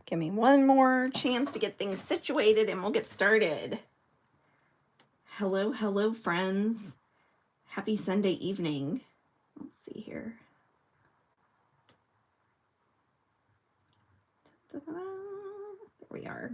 Give me one more chance to get things situated and we'll get started. Hello, hello, friends. Happy Sunday evening. Let's see here. There we are.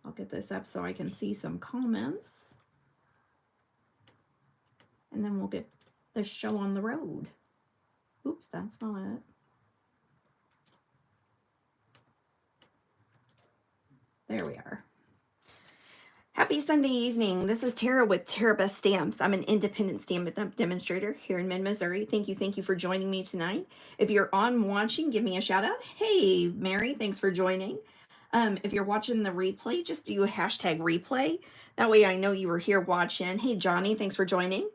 I'll get this up so I can see some comments. And then we'll get the show on the road. Oops, that's not it. There we are. Happy Sunday evening. This is Tara with Tarabeth Stamps. I'm an independent Stampin' Up demonstrator here in Mid-Missouri. Thank you for joining me tonight. If you're on watching, give me a shout out. Hey, Mary, thanks for joining. If you're watching the replay, just do a hashtag replay. That way I know you were here watching. Hey, Johnny, thanks for joining.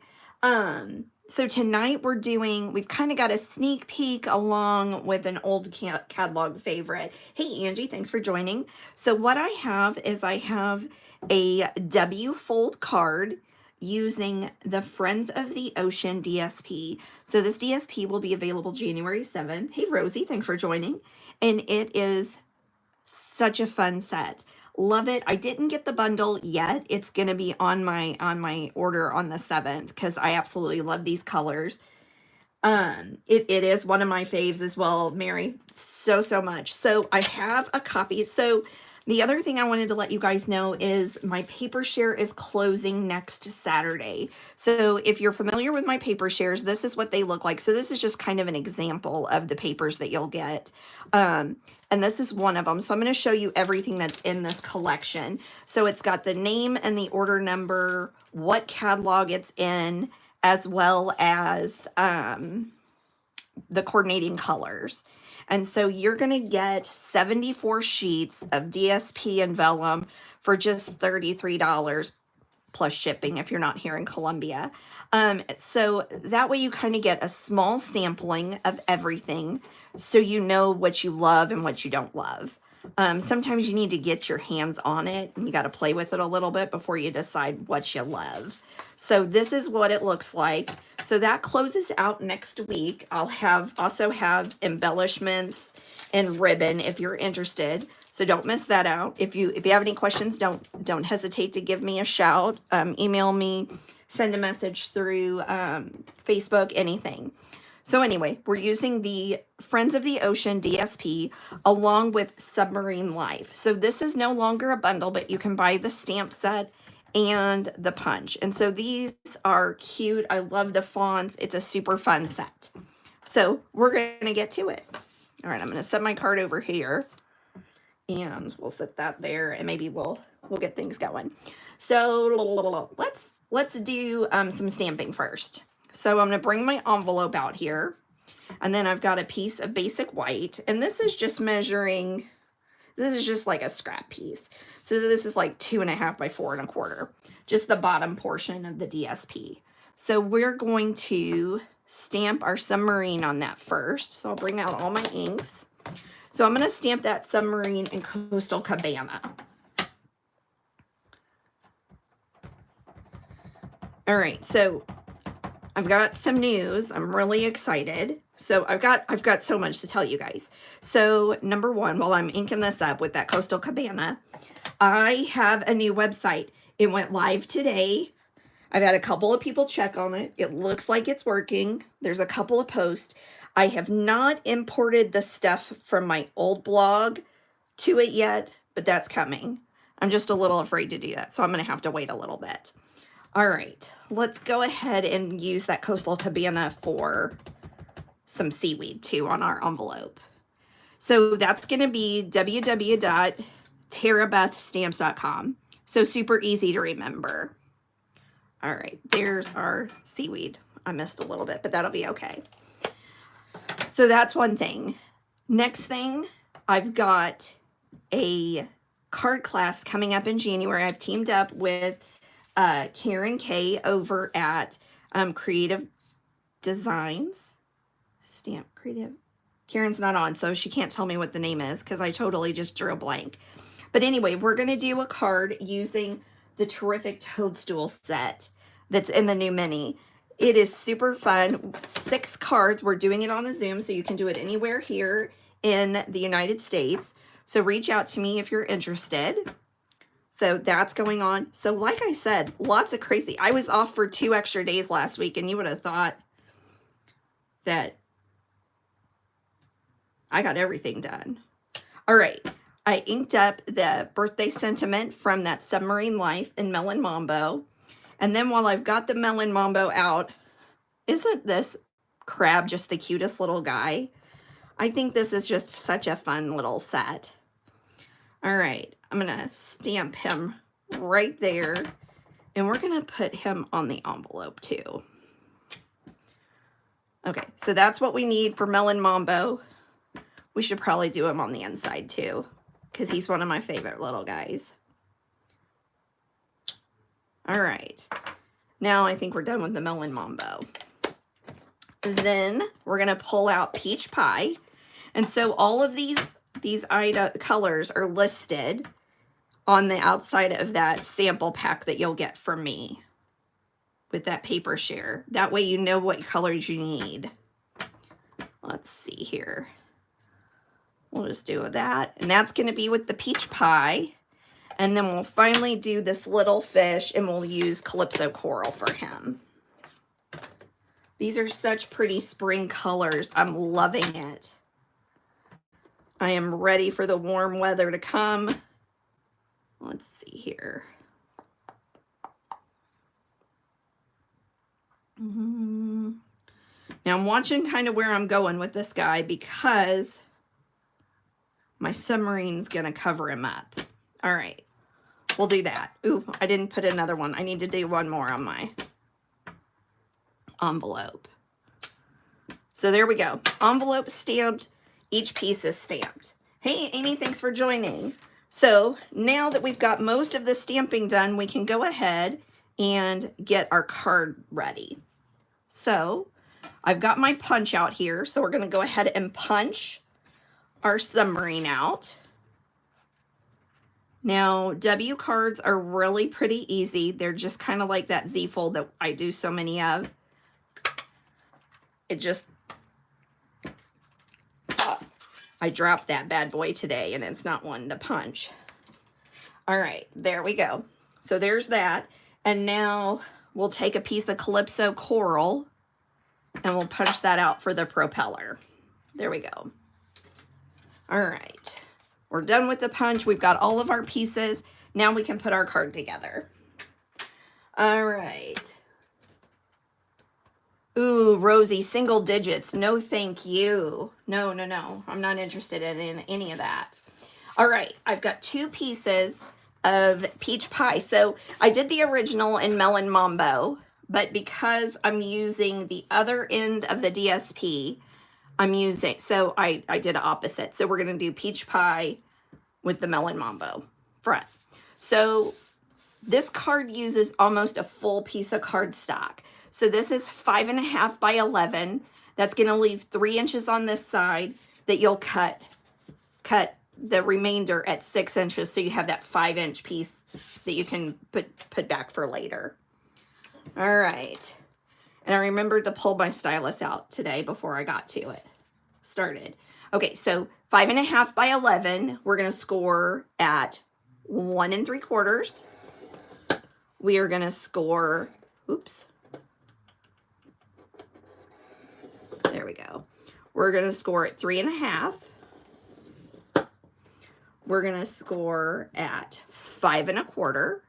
So tonight we've kind of got a sneak peek along with an old catalog favorite. Hey, Angie, thanks for joining. So what I have is I have a W fold card using the Friends of the Ocean DSP. So this DSP will be available January 7th. Hey, Rosie, thanks for joining. And it is such a fun set. Love it. I didn't get the bundle yet. It's going to be on my order on the 7th because I absolutely love these colors. It is one of my faves as well, Mary. So much. So I have a copy. So the other thing I wanted to let you guys know is my paper share is closing next Saturday. So if you're familiar with my paper shares, this is what they look like. So this is just kind of an example of the papers that you'll get. And this is one of them. So I'm going to show you everything that's in this collection. So it's got the name and the order number, what catalog it's in, as well as the coordinating colors. And so you're going to get 74 sheets of DSP and vellum for just $33 plus shipping if you're not here in Columbia. So that way you kind of get a small sampling of everything so you know what you love and what you don't love. Sometimes you need to get your hands on it and you got to play with it a little bit before you decide what you love. So this is what it looks like. So that closes out next week. I'll also have embellishments and ribbon if you're interested. So don't miss that out. If you have any questions, don't hesitate to give me a shout. Email me, send a message through Facebook, anything. So anyway, we're using the Friends of the Ocean DSP along with Submarine Life. So this is no longer a bundle, but you can buy the stamp set and the punch. And so these are cute. I love the fonts. It's a super fun set. So we're going to get to it. All right, I'm going to set my card over here. And we'll set that there and maybe we'll get things going. So let's do some stamping first. So I'm going to bring my envelope out here, and then I've got a piece of basic white, and this is just measuring, this is just like a scrap piece. So this is like 2.5 by 4 1/4, just the bottom portion of the DSP. So we're going to stamp our submarine on that first. So I'll bring out all my inks. So I'm going to stamp that submarine in Coastal Cabana. All right, so I've got some news. I'm really excited. So I've got so much to tell you guys. So number one, while I'm inking this up with that Coastal Cabana, I have a new website. It went live today. I've had a couple of people check on it. It looks like it's working. There's a couple of posts. I have not imported the stuff from my old blog to it yet, but that's coming. I'm just a little afraid to do that, so I'm going to have to wait a little bit. All right, let's go ahead and use that Coastal Cabana for some seaweed too on our envelope. So that's going to be www.tarabethstamps.com. So super easy to remember. All right, there's our seaweed. I missed a little bit, but that'll be okay. So that's one thing. Next thing, I've got a card class coming up in January. I've teamed up with Karen K over at Creative Designs. Stamp Creative. Karen's not on, so she can't tell me what the name is because I totally just drew a blank. But anyway, we're going to do a card using the terrific Toadstool set that's in the new mini. It is super fun. 6 cards. We're doing it on a Zoom, so you can do it anywhere here in the United States. So reach out to me if you're interested. So that's going on. So like I said, lots of crazy. I was off for 2 extra days last week, and you would have thought that I got everything done. All right. I inked up the birthday sentiment from that Submarine Life in Melon Mambo. And then while I've got the Melon Mambo out, isn't this crab just the cutest little guy? I think this is just such a fun little set. All right, I'm gonna stamp him right there, and we're gonna put him on the envelope too. Okay, so that's what we need for Melon Mambo. We should probably do him on the inside too, because he's one of my favorite little guys. All right, now I think we're done with the Melon Mambo. Then we're gonna pull out Peach Pie. And so all of these colors are listed on the outside of that sample pack that you'll get from me with that paper share. That way you know what colors you need. Let's see here. We'll just do that. And that's going to be with the Peach Pie. And then we'll finally do this little fish, and we'll use Calypso Coral for him. These are such pretty spring colors. I'm loving it. I am ready for the warm weather to come. Let's see here. Now I'm watching kind of where I'm going with this guy, because my submarine's going to cover him up. All right, we'll do that. Ooh, I didn't put another one. I need to do one more on my envelope. So there we go. Envelope stamped. Each piece is stamped. Hey, Amy, thanks for joining. So now that we've got most of the stamping done, we can go ahead and get our card ready. So I've got my punch out here. So we're going to go ahead and punch our submarine out. Now, W cards are really pretty easy. They're just kind of like that Z fold that I do so many of. It just, I dropped that bad boy today, and it's not one to punch. All right, there we go. So there's that. And now we'll take a piece of Calypso Coral, and we'll punch that out for the propeller. There we go. All right, we're done with the punch. We've got all of our pieces. Now we can put our card together. All right. Ooh, Rosie, single digits. No, thank you. No, no, no. I'm not interested in any of that. All right, I've got 2 pieces of Peach Pie. So I did the original in Melon Mambo, but because I'm using the other end of the DSP, so I did opposite. So we're going to do Peach Pie with the Melon Mambo front. So this card uses almost a full piece of cardstock. So this is 5.5 by 11. That's going to leave 3 inches on this side that you'll cut the remainder at 6 inches. So you have that 5-inch piece that you can put back for later. All right. And I remembered to pull my stylus out today before I got to it. Started. Okay, so 5.5 by 11. We're going to score at 1 3/4. We are going to score, oops. There we go. We're going to score at 3.5. We're going to score at 5 1/4.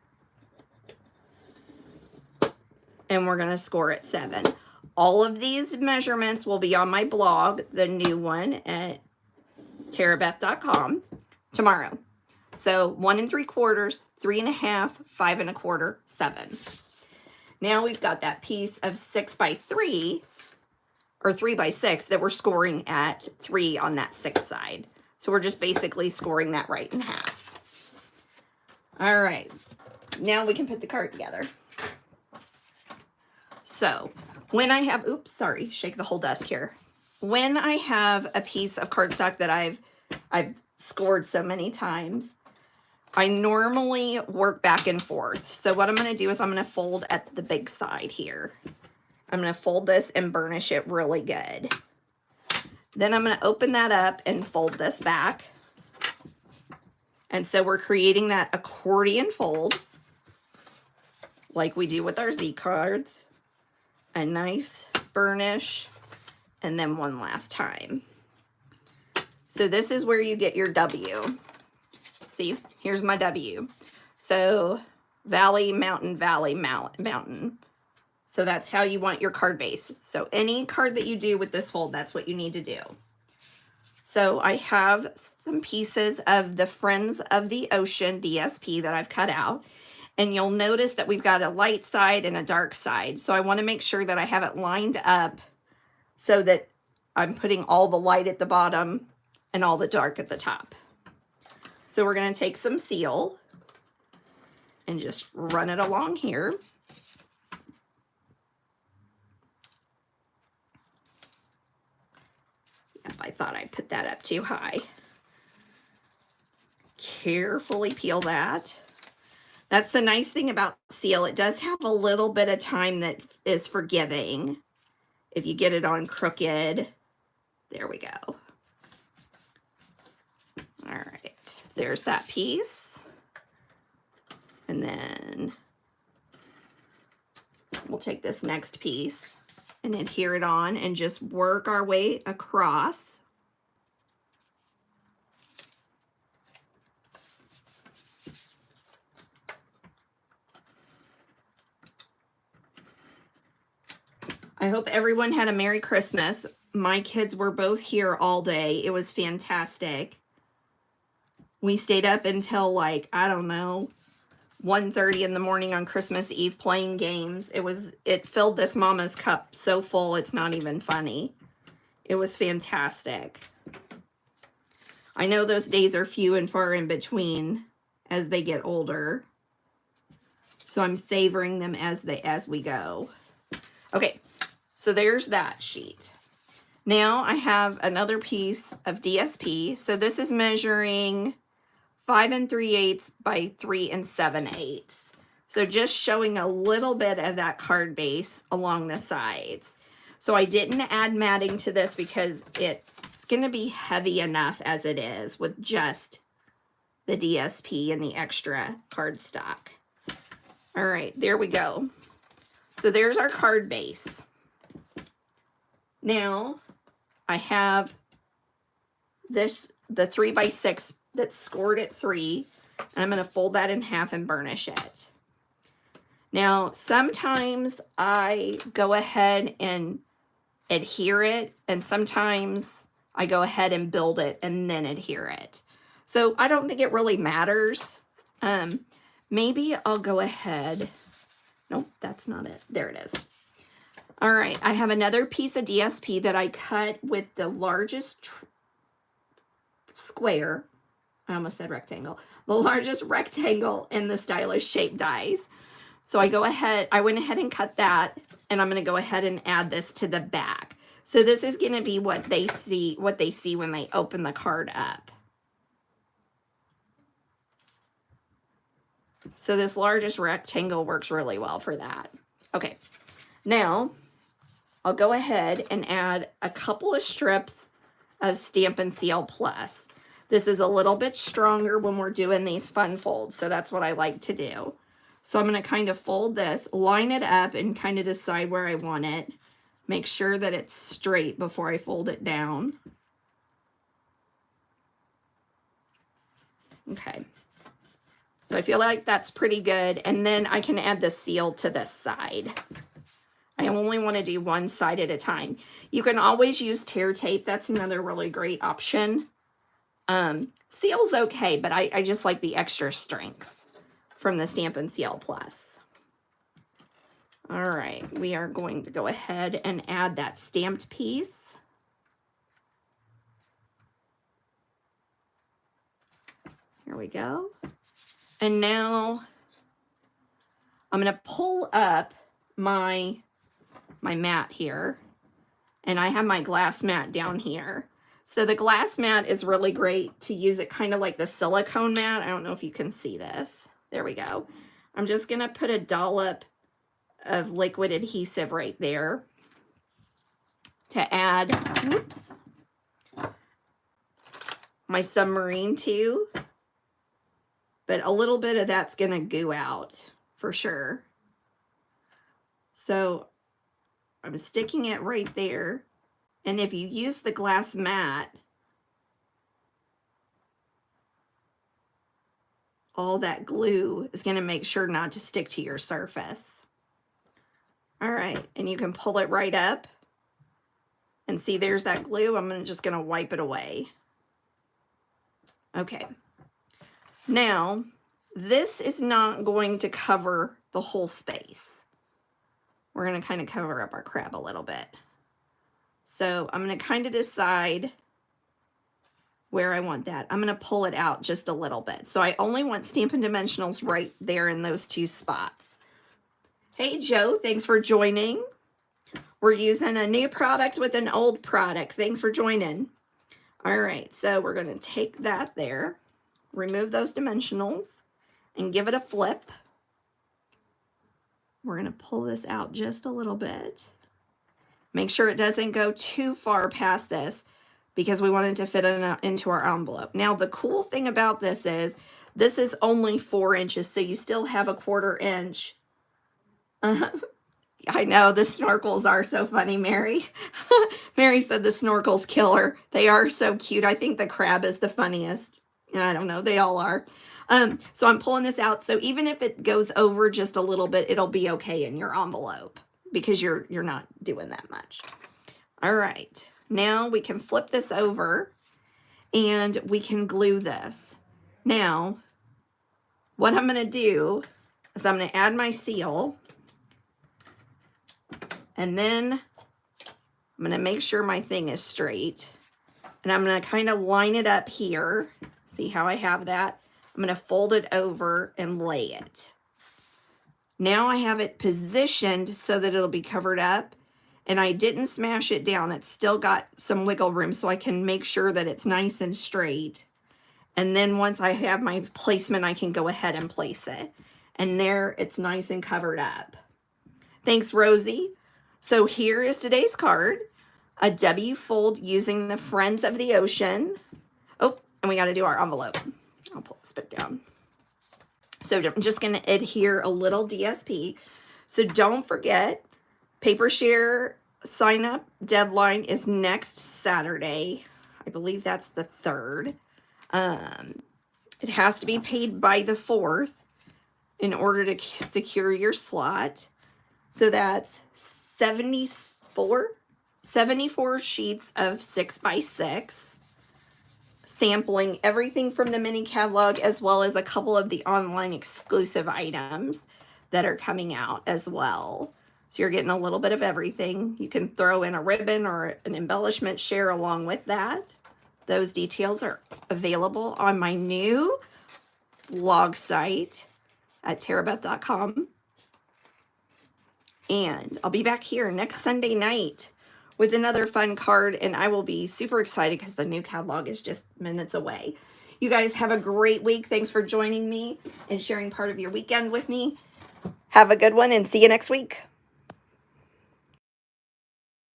And we're going to score at 7. All of these measurements will be on my blog, the new one at tarabeth.com tomorrow. So 1 3/4, 3.5, 5 1/4, 7. Now we've got that piece of 6 by 3 or 3 by 6 that we're scoring at 3 on that 6th side. So we're just basically scoring that right in half. All right, now we can put the card together. So when I have, oops, sorry, shake the whole desk here. When I have a piece of cardstock that I've scored so many times, I normally work back and forth. So what I'm going to do is I'm going to fold at the big side here. I'm going to fold this and burnish it really good. Then I'm going to open that up and fold this back. And so we're creating that accordion fold like we do with our Z cards. A nice burnish, and then one last time. So this is where you get your W. See, here's my W. So valley, mountain, valley, mountain. So that's how you want your card base. So any card that you do with this fold, that's what you need to do. So I have some pieces of the Friends of the Ocean DSP that I've cut out. And you'll notice that we've got a light side and a dark side. So I want to make sure that I have it lined up so that I'm putting all the light at the bottom and all the dark at the top. So we're going to take some seal and just run it along here. Yep, I thought I put that up too high. Carefully peel that. That's the nice thing about seal. It does have a little bit of time that is forgiving if you get it on crooked. There we go. All right, there's that piece. And then we'll take this next piece and adhere it on and just work our way across. I hope everyone had a Merry Christmas. My kids were both here all day. It was fantastic. We stayed up until like, I don't know, 1:30 in the morning on Christmas Eve playing games. It filled this mama's cup so full it's not even funny. It was fantastic. I know those days are few and far in between as they get older. So I'm savoring them as we go. Okay. So there's that sheet. Now I have another piece of DSP. So this is measuring 5 3/8 by 3 7/8. So just showing a little bit of that card base along the sides. So I didn't add matting to this because it's going to be heavy enough as it is with just the DSP and the extra cardstock. All right, there we go. So there's our card base. Now, I have the 3 by 6 that's scored at 3. And I'm going to fold that in half and burnish it. Now, sometimes I go ahead and adhere it, and sometimes I go ahead and build it and then adhere it. So I don't think it really matters. Maybe I'll go ahead. Nope, that's not it. There it is. All right, I have another piece of DSP that I cut with the largest square. I almost said rectangle. The largest rectangle in the stylish shape dies. So I went ahead and cut that, and I'm going to go ahead and add this to the back. So this is going to be what they see when they open the card up. So this largest rectangle works really well for that. Okay, now I'll go ahead and add a couple of strips of Stampin' Seal Plus. This is a little bit stronger when we're doing these fun folds, so that's what I like to do. So I'm going to kind of fold this, line it up, and kind of decide where I want it. Make sure that it's straight before I fold it down. Okay. So I feel like that's pretty good. And then I can add the seal to this side. I only want to do one side at a time. You can always use tear tape. That's another really great option. Seal's okay, but I just like the extra strength from the Stampin' Seal Plus. All right, we are going to go ahead and add that stamped piece. Here we go. And now I'm going to pull up my mat here, and I have my glass mat down here. So the glass mat is really great to use it kind of like the silicone mat. I don't know if you can see this. There we go. I'm just going to put a dollop of liquid adhesive right there to add, whoops, my submarine to, but a little bit of that's going to goo out for sure. So I'm sticking it right there. And if you use the glass mat, all that glue is going to make sure not to stick to your surface. All right, and you can pull it right up. And see, there's that glue. I'm just going to wipe it away. Okay. Now, this is not going to cover the whole space. We're going to kind of cover up our crab a little bit. So I'm going to kind of decide where I want that. I'm going to pull it out just a little bit. So I only want Stampin' Dimensionals right there in those two spots. Hey, Joe, thanks for joining. We're using a new product with an old product. Thanks for joining. All right, so we're going to take that there, remove those dimensionals, and give it a flip. We're going to pull this out just a little bit. Make sure it doesn't go too far past this because we want it to fit into our envelope. Now, the cool thing about this is only 4 inches, so you still have a 1/4 inch. I know, the snorkels are so funny, Mary. Mary said the snorkels kill her. They are so cute. I think the crab is the funniest. I don't know, they all are. So I'm pulling this out. So even if it goes over just a little bit, it'll be okay in your envelope because you're not doing that much. All right, now we can flip this over and we can glue this. Now, what I'm going to do is I'm going to add my seal. And then I'm going to make sure my thing is straight. And I'm going to kind of line it up here. See how I have that? I'm going to fold it over and lay it. Now I have it positioned so that it'll be covered up. And I didn't smash it down. It's still got some wiggle room so I can make sure that it's nice and straight. And then once I have my placement, I can go ahead and place it. And there, it's nice and covered up. Thanks, Rosie. So here is today's card, a W fold using the Friends of the Ocean. Oh, and we got to do our envelope. I'll pull this bit down. So I'm just going to adhere a little DSP. So don't forget, paper share sign up deadline is next Saturday. I believe that's the 3rd. It has to be paid by the 4th in order to secure your slot. So that's 74 sheets of 6x6, sampling everything from the mini catalog as well as a couple of the online exclusive items that are coming out as well. So you're getting a little bit of everything. You can throw in a ribbon or an embellishment share along with that. Those details are available on my new blog site at tarabeth.com. And I'll be back here next Sunday night with another fun card, and I will be super excited because the new catalog is just minutes away. You guys have a great week. Thanks for joining me and sharing part of your weekend with me. Have a good one and see you next week.